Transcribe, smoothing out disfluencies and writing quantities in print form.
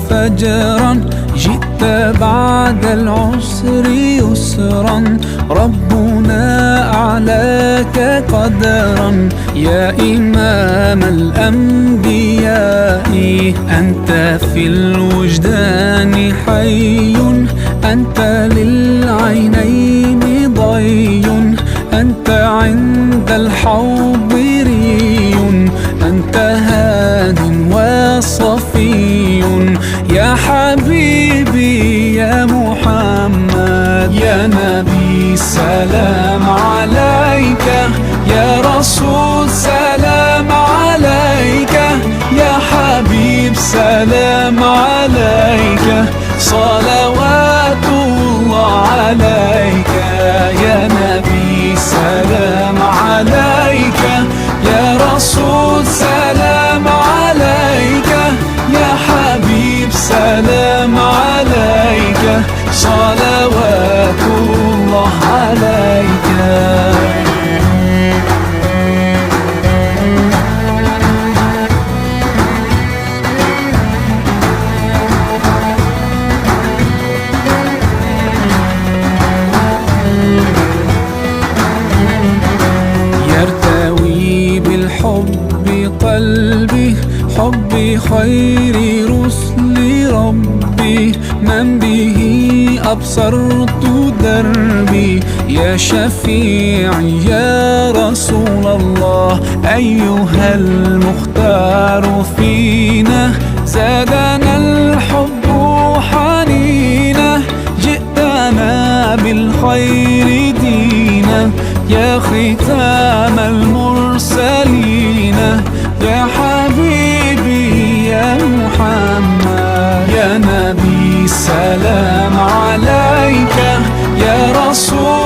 فجرا، جئت بعد العسر يسرا، ربنا أعلاك قدرا. يا إمام الأنبياء أنت في الوجدان حي، أنت للعينين ضي، أنت عند الحوض ري، أنت هاد وصفي. يا حبيبي يا محمد، يا نبي سلام عليك، يا رسول سلام عليك، يا حبيب سلام عليك، صلوات الله عليك. يا نبي سلام عليك، يا رسول سلام عليك، يا حبيب سلام عليك، صلوات الله عليك. يرتوي بالحب قلبي، حب خير رسل ربي، من به أبصرت دربي. يا شفيعي يا رسول الله، أيها المختار فينا، زادنا الحب حنينا، جئتنا بالخير دينا، يا ختام المرسلين، يا حبيبي يا محمد، يا نبي سلام عليك، يا رسول